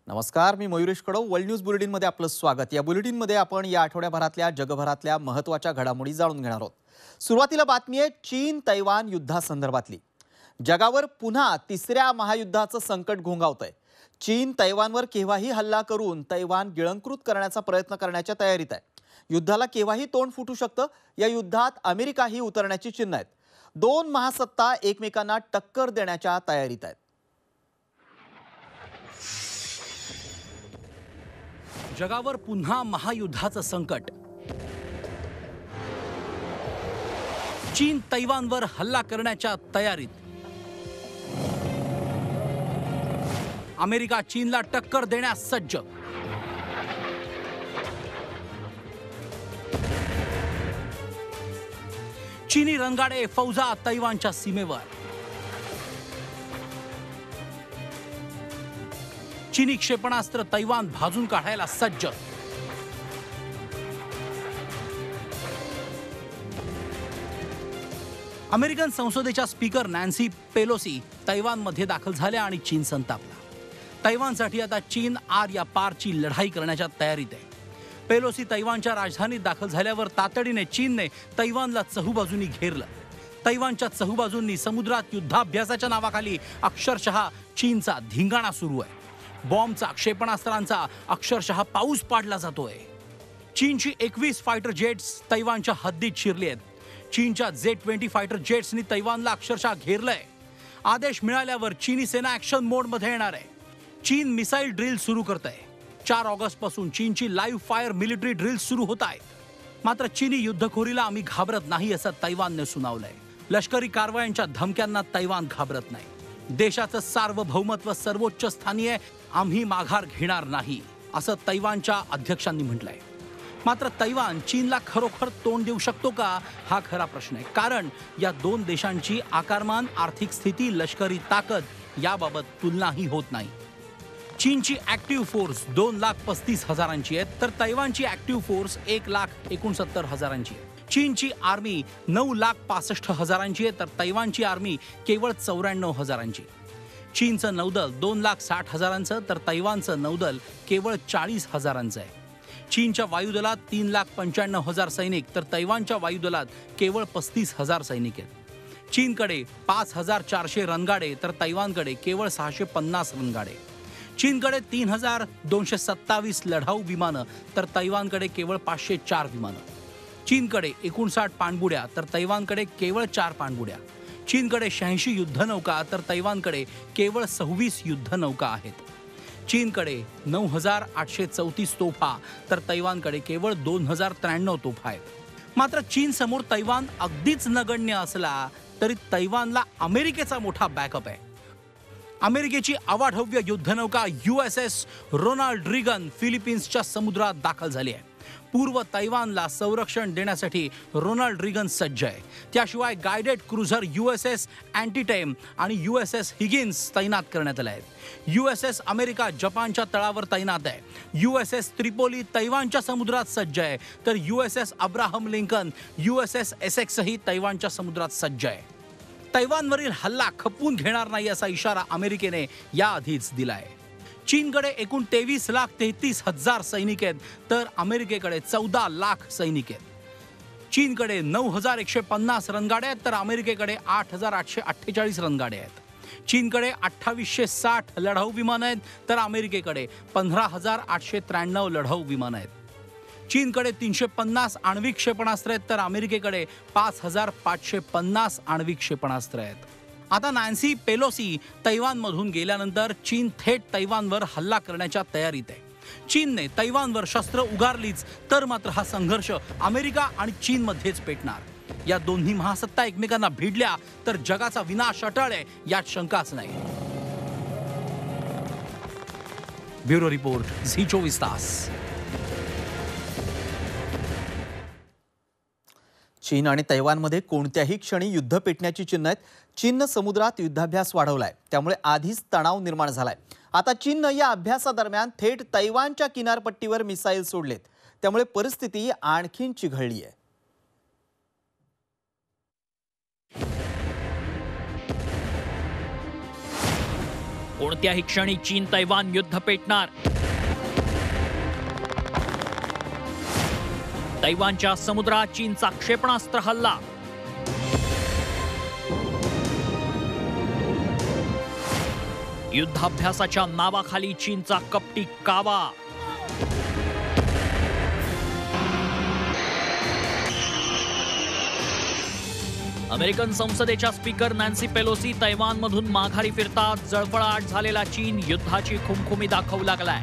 नमस्कार, मी Mayuresh कडव. World news bulletin मध्ये आपलं स्वागत. या बुलेटिन मध्ये आपण या आठवड्याभरातल्या जगभरातल्या महत्त्वाच्या घडामोडी जाणून घेणार आहोत. सुरुवातीला बातमी आहे चीन तैवान युद्धासंदर्भातली. जगावर पुन्हा तिसऱ्या महायुद्धाचं संकट घोंगावतंय. चीन तैवानवर केव्हाही हल्ला करून तैवान गिळंकृत करण्याचा प्रयत्न करण्याच्या तयारीत आहे. युद्धाला केव्हाही तोंड फुटू शकतं. या युद्धात अमेरिकाही उतरण्याची चिन्ह आहेत. दोन महासत्ता एकमेकांना टक्कर देण्याच्या तयारीत आहेत. जगावर पुन्हा महायुद्धाचं संकट. चीन तैवानवर हल्ला करण्याच्या तयारीत. अमेरिका चीनला टक्कर देण्यास सज्ज. चीनी रणगाडे फौजा तैवानच्या सीमेवर. चीनी क्षेपणास्त्र तैवान भाजून काढायला सज्ज. अमेरिकन संसदेच्या स्पीकर नॅन्सी पेलोसी तैवानमध्ये दाखल झाल्या आणि चीन संतापला. तैवानसाठी आता चीन आर या पारची लढाई करण्याच्या तयारीत आहे. पेलोसी तैवानच्या राजधानीत दाखल झाल्यावर तातडीने चीनने तैवानला चहूबाजूंनी घेरलं. तैवानच्या चहूबाजूंनी समुद्रात युद्धाभ्यासाच्या नावाखाली अक्षरशः चीनचा धिंगाणा सुरू आहे. बॉम्बचा क्षेपणास्त्रांचा अक्षरशः पाऊस पाडला जातोय. चीनची 21 फायटर जेट्स तैवानच्या हद्दीत शिरली आहेत. चीनच्या Z-20 फायटर जेट्सनी तैवानला अक्षरशः घेरलंय. आदेश मिळाल्यावर चीनी सेना ऍक्शन मोडमध्ये येणार आहे. चीन मिसाईल ड्रिल सुरू करतंय. 4 ऑगस्ट पासून चीनची लाईव्ह फायर मिलिटरी ड्रिल सुरू होत आहेत. मात्र चीनी युद्धखोरीला आम्ही घाबरत नाही असं तैवानने सुनावलंय. लष्करी कारवायांच्या धमक्यांना तैवान घाबरत नाही. देशाचं सार्वभौमत्व सर्वोच्च स्थानी आहे. आम्ही माघार घेणार नाही असं तैवानच्या अध्यक्षांनी म्हटलंय. मात्र तैवान चीनला खरोखर तोंड देऊ शकतो का, हा खरा प्रश्न आहे. कारण या दोन देशांची आकारमान, आर्थिक स्थिती, लष्करी ताकद याबाबत तुलनाही होत नाही. चीनची ऍक्टिव्ह फोर्स 2,35,000ची आहे, तर तैवानची ऍक्टिव्ह फोर्स 1,69,000ची आहे. चीनची आर्मी 9,65,000ची आहे, तर तैवानची आर्मी केवळ 94,000ची. चीनचं नौदल 2,60,000चं, तर तैवानचं नौदल केवळ 40,000चं आहे. चीनच्या वायुदलात 3,95,000 सैनिक, तर तैवानच्या वायुदलात केवळ 35,000 सैनिक आहेत. चीनकडे 5,400 रणगाडे, तर तैवानकडे केवळ 650 रणगाडे. चीनकडे 3,227 लढाऊ विमानं, तर तैवानकडे केवळ 504 विमानं. चीनकडे 59 पाणबुड्या, तर तैवानकडे केवळ 4 पाणबुड्या. चीनकडे 86 युद्धनौका, तर तैवानकडे केवळ 26 युद्धनौका आहेत. चीनकडे 9,834 तोफा, तर तैवानकडे केवळ 2,093 तोफा आहेत. मात्र चीन समोर तैवान अगदीच नगण्य असला तरी तैवानला अमेरिकेचा मोठा बॅकअप आहे. अमेरिकेची अवाढव्य युद्धनौका USS रोनाल्ड रीगन फिलिपिन्सच्या समुद्रात दाखल झाली आहे. पूर्व तैवानला संरक्षण देण्यासाठी रोनाल्ड रीगन सज्ज आहे. त्याशिवाय गायडेड क्रुझर USS अँटीटेम आणि USS हिगिन्स तैनात करण्यात आले आहेत. USS अमेरिका जपानच्या तळावर तैनात आहे. USS त्रिपोली तैवानच्या समुद्रात सज्ज आहे, तर USS अब्राहम लिंकन USS एसेक्सही तैवानच्या समुद्रात सज्ज आहे. तैवानवरील हल्ला खपवून घेणार नाही असा इशारा अमेरिकेने याआधीच दिलाय. चीनकडे एकूण 23,33,000 सैनिक आहेत, तर अमेरिकेकडे 14 लाख सैनिक आहेत. चीनकडे 9,150 रणगाड्या आहेत, तर अमेरिकेकडे 8,848 रणगाड्या आहेत. चीनकडे 2,860 लढाऊ विमानं आहेत, तर अमेरिकेकडे 15,893 लढाऊ विमानं आहेत. चीनकडे 350 आण्विक क्षेपणास्त्र आहेत, तर अमेरिकेकडे 5,550 आण्विक क्षेपणास्त्र आहेत. आता नॅन्सी पेलोसी तैवानमधून गेल्यानंतर चीन थेट तैवानवर हल्ला करण्याच्या तयारीत आहे. चीनने तैवानवर शस्त्र उगारलीच तर मात्र हा संघर्ष अमेरिका आणि चीनमध्येच पेटणार. या दोन्ही महासत्ता एकमेकांना भिडल्या तर जगाचा विनाश अटळ आहे, यात शंकाच नाही. ब्युरो रिपोर्ट, झी 24 तास. चीन आणि तैवानमध्ये कोणत्याही क्षणी युद्ध पेटण्याची चिन्ह आहेत. चीननं समुद्रात युद्धाभ्यास वाढवलाय, त्यामुळे आधीच तणाव निर्माण झालाय. आता चीननं या अभ्यासादरम्यान थेट तैवानच्या किनारपट्टीवर मिसाईल सोडलेत, त्यामुळे परिस्थिती आणखीन चिघळली आहे. कोणत्याही क्षणी चीन तैवान युद्ध पेटणार. तैवानच्या समुद्रात चीनचा क्षेपणास्त्र हल्ला. युद्धाभ्यासाच्या नावाखाली चीनचा कपटी कावा. अमेरिकन संसदेच्या स्पीकर नॅन्सी पेलोसी तैवानमधून माघारी फिरतात. जळफळाट झालेला चीन युद्धाची खुमखुमी दाखवू लागलाय.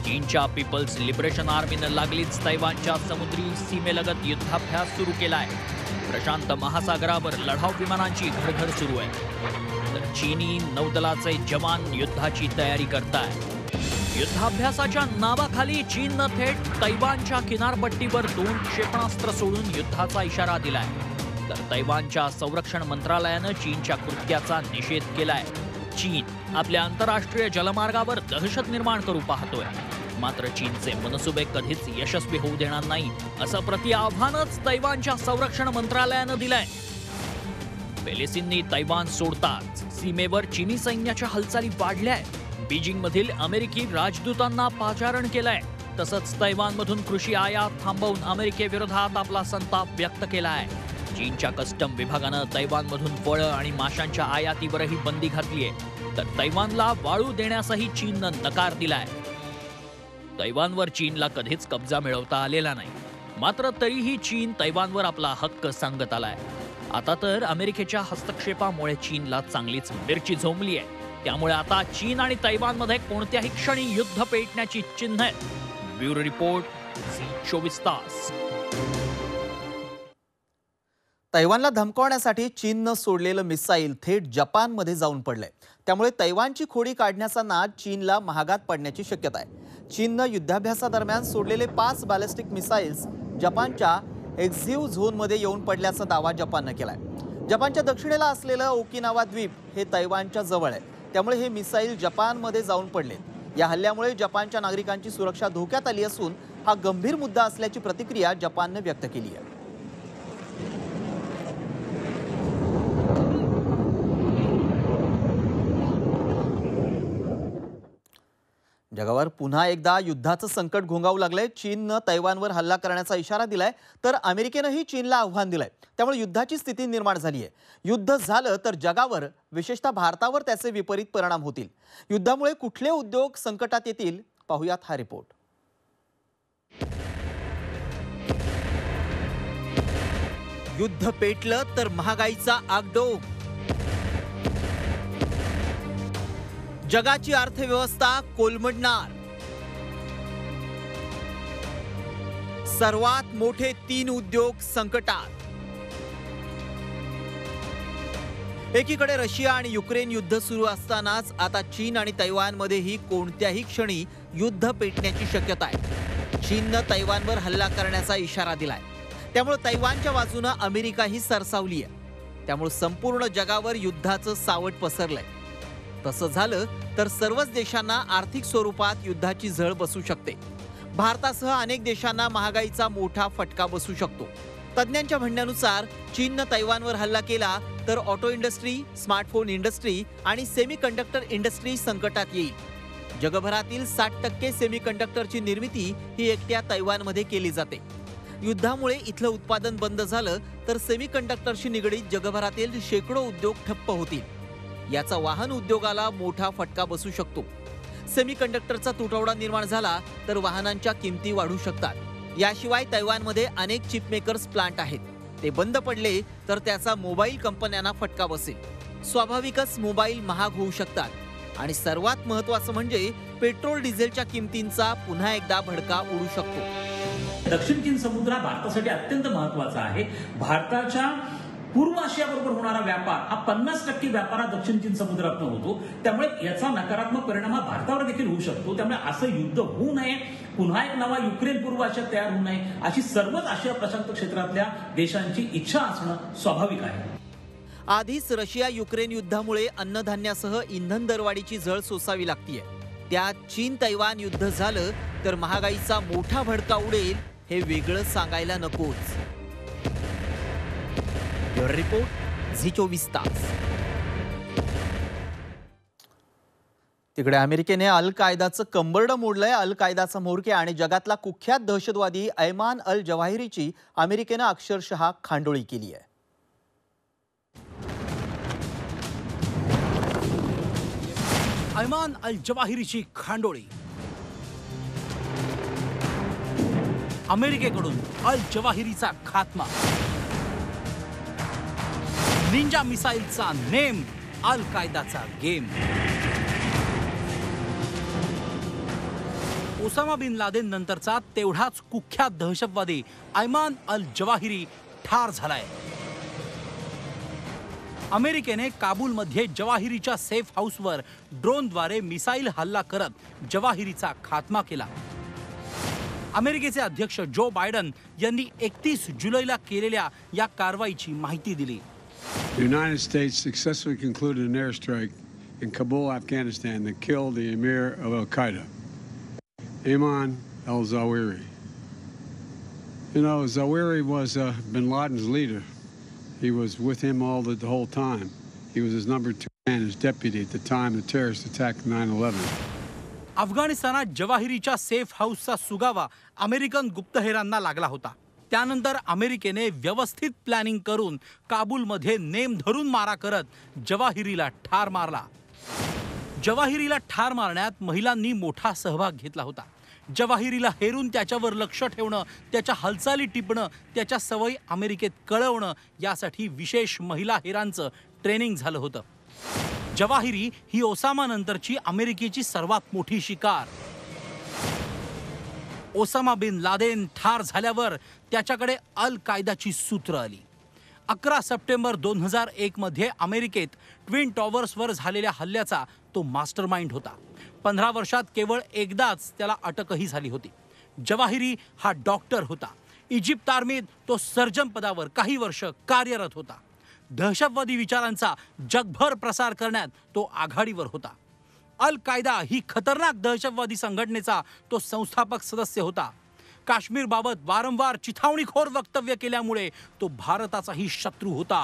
चीनच्या पीपल्स लिबरेशन आर्मीनं लागलीच तैवानच्या समुद्री सीमेलगत युद्धाभ्यास सुरू केलाय. प्रशांत महासागरावर लढाऊ विमानांची घडघड सुरू आहे. तर चीनी नौदलाचे जवान युद्धाची तयारी करतायत. युद्धाभ्यासाच्या नावाखाली चीननं थेट तैवानच्या किनारपट्टीवर 2 क्षेपणास्त्र सोडून युद्धाचा इशारा दिलाय. तर तैवानच्या संरक्षण मंत्रालयानं चीनच्या कृत्याचा निषेध केलाय. चीन आपल्या आंतरराष्ट्रीय जलमार्गावर दहशत निर्माण करू पाहतोय. मात्र चीनचे मनसुबे कधीच यशस्वी होऊ देणार नाही असं प्रतिआव्हानच तैवानच्या संरक्षण मंत्रालयानं दिलंय. पेलोसींनी तैवान सोडताच सीमेवर चीनी सैन्याच्या हालचाली वाढल्याय. बीजिंगमधील अमेरिकी राजदूतांना पाचारण केलंय. तसंच तैवानमधून कृषी आयात थांबवून अमेरिकेविरोधात आपला संताप व्यक्त केलाय. चीनच्या कस्टम विभागानं तैवानमधून फळं आणि माशांच्या आयातीवरही बंदी घातलीय. तर तैवानला वाळू देण्यासही चीननं नकार दिलाय. तैवानवर चीनला कधीच कब्जा मिळवता आलेला नाही. मात्र तरीही चीन तैवानवर आपला हक्क सांगत आलाय. आता तर अमेरिकेच्या हस्तक्षेपामुळे चीनला चांगलीच मिरची झोंबली आहे. त्यामुळे आता चीन आणि तैवानमध्ये कोणत्याही क्षणी युद्ध पेटण्याची चिन्ह आहेत. ब्युरो रिपोर्ट, झी24 तास. तैवानला धमकावण्यासाठी चीननं सोडलेलं मिसाईल थेट जपानमध्ये जाऊन पडलंय. त्यामुळे तैवानची खोडी काढण्याचा नाद चीनला महागात पडण्याची शक्यता आहे. चीननं युद्धाभ्यासादरम्यान सोडलेले 5 बॅलिस्टिक मिसाईल्स जपानच्या एक्झिव्ह झोनमध्ये येऊन पडल्याचा दावा जपाननं केलाय. जपानच्या दक्षिणेला असलेलं ओकिनावा द्वीप हे तैवानच्या जवळ आहे. त्यामुळे हे मिसाईल जपानमध्ये जाऊन पडले. या हल्ल्यामुळे जपानच्या नागरिकांची सुरक्षा धोक्यात आली असून हा गंभीर मुद्दा असल्याची प्रतिक्रिया जपाननं व्यक्त केली आहे. जगावर पुन्हा एकदा युद्धाचं संकट घोंगावू लागलंय. चीननं तैवानवर हल्ला करण्याचा इशारा दिलाय. तर अमेरिकेनंही चीनला आव्हान दिलंय. त्यामुळे युद्धाची स्थिती निर्माण झाली आहे. युद्ध झालं तर जगावर, विशेषतः भारतावर त्याचे विपरीत परिणाम होतील. युद्धामुळे कुठले उद्योग संकटात येतील, पाहुयात हा रिपोर्ट. युद्ध पेटलं तर महागाईचा आगडोक. जगाची अर्थव्यवस्था कोलमडणार. सर्वात मोठे 3 उद्योग संकटात. एकीकडे रशिया आणि युक्रेन युद्ध सुरू असतानाच आता चीन आणि तैवानमध्येही कोणत्याही क्षणी युद्ध पेटण्याची शक्यता आहे. चीननं तैवानवर हल्ला करण्याचा इशारा दिलाय. त्यामुळे तैवानच्या बाजूने अमेरिकाही सरसावली आहे. त्यामुळे संपूर्ण जगावर युद्धाचं सावट पसरलंय. तसं झालं तर सर्वच देशांना आर्थिक स्वरूपात युद्धाची झळ बसू शकते. भारतासह अनेक देशांना महागाईचा मोठा फटका बसू शकतो. तज्ञांच्या म्हणण्यानुसार चीननं तैवानवर हल्ला केला तर ऑटो इंडस्ट्री, स्मार्टफोन इंडस्ट्री आणि सेमीकंडक्टर इंडस्ट्री संकटात येईल. जगभरातील 60% सेमीकंडक्टरची निर्मिती ही एकट्या तैवानमध्ये केली जाते. युद्धामुळे इथलं उत्पादन बंद झालं तर सेमीकंडक्टरशी निगडीत जगभरातील शेकडो उद्योग ठप्प होतील. याचा वाहन उद्योगाला मोठा फटका बसू शकतो. सेमीकंडक्टरचा तुटवडा निर्माण झाला तर वाहनांच्या किमती वाढू शकतात. याशिवाय तैवानमध्ये अनेक चिप मेकर्स प्लांट आहेत. ते बंद पडले तर त्याचा मोबाईल कंपन्यांना फटका बसेल. स्वाभाविकच मोबाईल महाग होऊ शकतात. आणि सर्वात महत्त्वाचं म्हणजे पेट्रोल डिझेलच्या किमतींचा पुन्हा एकदा भडका उडू शकतो. दक्षिण चीन समुद्र हा भारतासाठी अत्यंत महत्त्वाचा आहे. भारताच्या पूर्व आशियाबरोबर होणारा व्यापार हा 50% व्यापार हा दक्षिण चीन समुद्रातून होतो. त्यामुळे याचा नकारात्मक परिणाम हा भारतावर देखील होऊ शकतो. त्यामुळे असं युद्ध होऊ नये, पुन्हा एक नवा युक्रेन पूर्व आशियात तयार होऊ नये अशी सर्वच आशिया प्रशांत क्षेत्रातल्या देशांची इच्छा असणं स्वाभाविक आहे. आधीच रशिया युक्रेन युद्धामुळे अन्नधान्यासह इंधन दरवाढीची झळ सोसावी लागतीये. त्यात चीन तैवान युद्ध झालं तर महागाईचा मोठा भडका उडेल हे वेगळं सांगायला नकोच. रिपोर्ट, झी24 तास. तिकडे अमेरिकेने अल कायदाचं कंबरडं मोडलंय. अल कायदाचा म्होरके आणि जगातला कुख्यात दहशतवादी ऐमान अल जवाहिरीची अमेरिकेनं अक्षरशः खांडोळी केली आहे. ऐमान अल जवाहिरीची खांडोळी. अमेरिकेकडून अल जवाहिरीचा खात्मा. निंजा मिसाईलचा नेम, अल कायदाचा गेम. ओसामा बिन लादेन नंतरचा तेवढाच कुख्यात दहशतवादी ऐमान अल जवाहिरी ठार झालाय. अमेरिकेने काबूलमध्ये जवाहिरीच्या सेफ हाऊसवर ड्रोनद्वारे मिसाईल हल्ला करत जवाहिरीचा खात्मा केला. अमेरिकेचे अध्यक्ष जो बायडन यांनी 31 जुलैला केलेल्या या कारवाईची माहिती दिली. The United States successfully concluded an airstrike in Kabul, Afghanistan that killed the emir of Al-Qaeda, Ayman al-Zawahiri. You know, Zawahiri was bin Laden's leader. He was with him the whole time. He was his number 2 man, his deputy at the time the terrorist attacked 9/11. अफगाणिस्तानात जवाहिरीच्या safe हाऊसचा सुगावा American गुप्तहेरांना लागला होता. त्यानंतर अमेरिकेने व्यवस्थित planning करून काबूलमध्ये name धरून मारा करत जवाहिरीला ठार मारला. जवाहिरीला ठार मारण्यात महिलांनी मोठा सहभाग घेतला होता. जवाहिरीला हेरून त्याच्यावर लक्ष ठेवणं, त्याच्या हालचाली टिपणं, त्याच्या सवयी अमेरिकेत कळवणं यासाठी विशेष महिला हेरांचं ट्रेनिंग झालं होतं. जवाहिरी ही ओसामा नंतरची अमेरिकेची सर्वात मोठी शिकार. ओसामा बिन लादेन ठार झाल्यावर त्याच्याकडे अल कायदाची सूत्र आली. 11 सप्टेंबर 2001 मध्ये अमेरिकेत ट्विन टॉवर्सवर झालेल्या हल्ल्याचा तो मास्टरमाइंड होता. 15 वर्षात केवळ एकदाच त्याला अटकही झाली होती. जवाहिरी हा डॉक्टर होता. इजिप्त आर्मीत तो सर्जन पदावर काही वर्ष कार्यरत होता. दहशतवादी विचारांचा जगभर प्रसार करण्यात तो आघाडीवर होता. अल कायदा ही खतरनाक दहशतवादी संघटनेचा तो संस्थापक सदस्य होता. काश्मीरबाबत वारंवार चिथावणीखोर वक्तव्य केल्यामुळे तो भारताचाही शत्रू होता.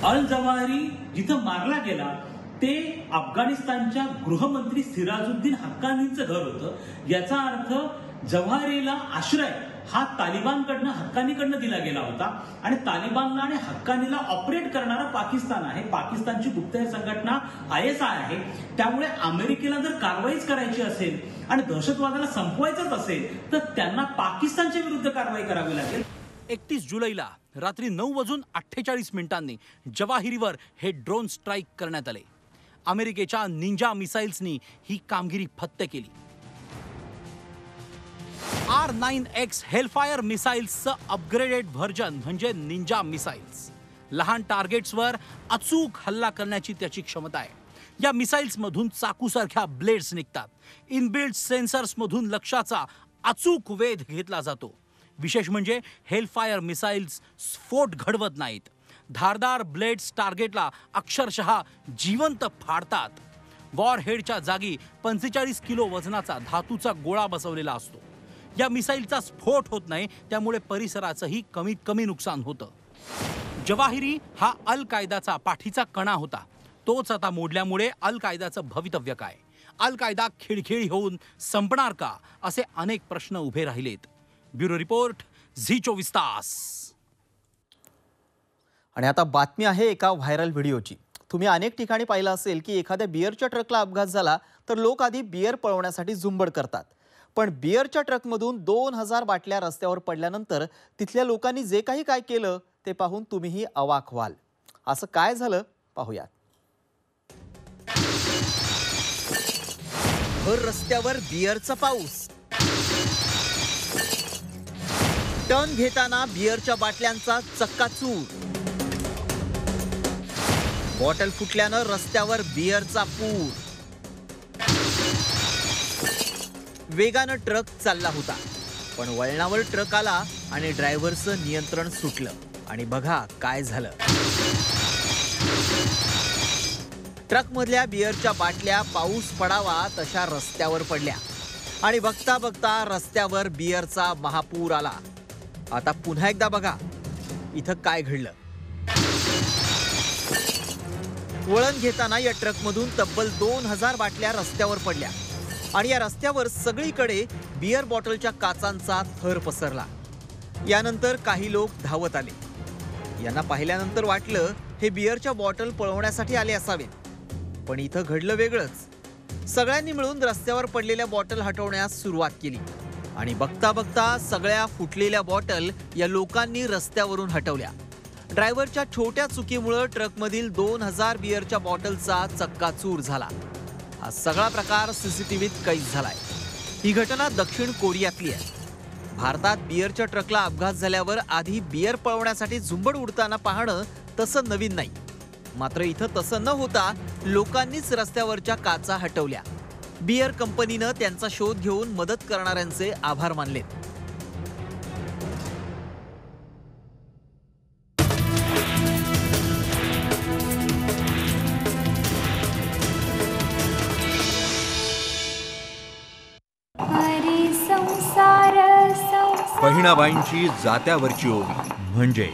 अल जवाहिरी जिथं मारला गेला ते अफगाणिस्तानच्या गृहमंत्री सिराजुद्दीन हक्कानींचं घर होतं. याचा अर्थ जवाहिरीला आश्रय हा तालिबानकडनं हक्कानीकडनं दिला गेला होता आणि तालिबानला आणि हक्कानीला ऑपरेट करणारा पाकिस्तान आहे. पाकिस्तानची गुप्तहेर संघटना ISI आहे. त्यामुळे अमेरिकेला जर कारवाईच करायची असेल आणि दहशतवादाला संपवायचंच असेल तर त्यांना पाकिस्तानच्या विरुद्ध कारवाई करावी लागेल. 31 जुलैला रात्री 9:48 जवाहिरीवर हे ड्रोन स्ट्राईक करण्यात आले. अमेरिकेच्या निंजा मिसाईल्सनी ही कामगिरी फत्ते केली. R9X हेलफायर मिसाईल्सचं अपग्रेडेड व्हर्जन म्हणजे निंजा मिसाईल्स. लहान टार्गेट्सवर अचूक हल्ला करण्याची त्याची क्षमता आहे. या मिसाईल्समधून चाकूसारख्या ब्लेड्स निघतात. इनबिल्ट सेन्सर्समधून लक्ष्याचा अचूक वेध घेतला जातो. विशेष म्हणजे हेलफायर मिसाईल्स स्फोट घडवत नाहीत. धारदार ब्लेड्स टार्गेटला अक्षरशः जिवंत फाडतात. वॉरहेडच्या जागी 45 किलो वजनाचा धातूचा गोळा बसवलेला असतो. या मिसाईलचा स्फोट होत नाही, त्यामुळे परिसराचंही कमीत कमी नुकसान होतं. जवाहिरी हा अल कायदाचा पाठीचा कणा होता. तोच आता मोडल्यामुळे अल कायदाचं भवितव्य काय? अल कायदा खिळखिळी होऊन संपणार का? असे अनेक प्रश्न उभे राहिलेत. ब्युरो रिपोर्ट, झी24 तास. आणि आता बातमी आहे एका व्हायरल व्हिडिओची. तुम्ही अनेक ठिकाणी पाहिलं असेल की एखाद्या बिअरच्या ट्रकला अपघात झाला तर लोक आधी बिअर पळवण्यासाठी झुंबड करतात. पण बिअरच्या ट्रकमधून 2000 बाटल्या रस्त्यावर पडल्यानंतर तिथल्या लोकांनी जे काही काय केलं ते पाहून तुम्हीही अवाक व्हाल. असं काय झालं पाहूयात. भर रस्त्यावर बिअरचा पाऊस. टर्न घेताना बिअरच्या बाटल्यांचा चक्काचूर. बॉटल फुटल्यानं रस्त्यावर बिअरचा पूर. वेगानं ट्रक चालला होता पण वळणावर ट्रक आला आणि ड्रायव्हरचं नियंत्रण सुटलं आणि बघा काय झालं. ट्रकमधल्या बिअरच्या बाटल्या पाऊस पडावा तशा रस्त्यावर पडल्या आणि बघता बघता रस्त्यावर बिअरचा महापूर आला. आता पुन्हा एकदा बघा इथं काय घडलं. वळण घेताना या ट्रकमधून तब्बल 2000 बाटल्या रस्त्यावर पडल्या आणि या रस्त्यावर सगळीकडे बियर बॉटलच्या काचांचा थर पसरला. यानंतर काही लोक धावत आले. यांना पाहिल्यानंतर वाटलं हे बियरच्या बॉटल पळवण्यासाठी आले असावेत, पण इथं घडलं वेगळंच. सगळ्यांनी मिळून रस्त्यावर पडलेल्या बॉटल हटवण्यास सुरुवात केली आणि बघता बघता सगळ्या फुटलेल्या बॉटल या लोकांनी रस्त्यावरून हटवल्या. ड्रायव्हरच्या छोट्या चुकीमुळे ट्रकमधील 2000 बियरच्या बॉटलचा चक्काचूर झाला. हा सगळा प्रकार सीसीटीव्हीत कैद झालाय. ही घटना दक्षिण कोरियातली आहे. भारतात बियरच्या ट्रकला अपघात झाल्यावर आधी बियर पळवण्यासाठी झुंबड उडताना पाहणं तसं नवीन नाही. मात्र इथं तसं न होता लोकांनीच रस्त्यावरच्या काचा हटवल्या. बियर कंपनीनं त्यांचा शोध घेऊन मदत करणाऱ्यांचे आभार मानलेत. बहिणाबाईंची जात्यावरची ओवी म्हणजे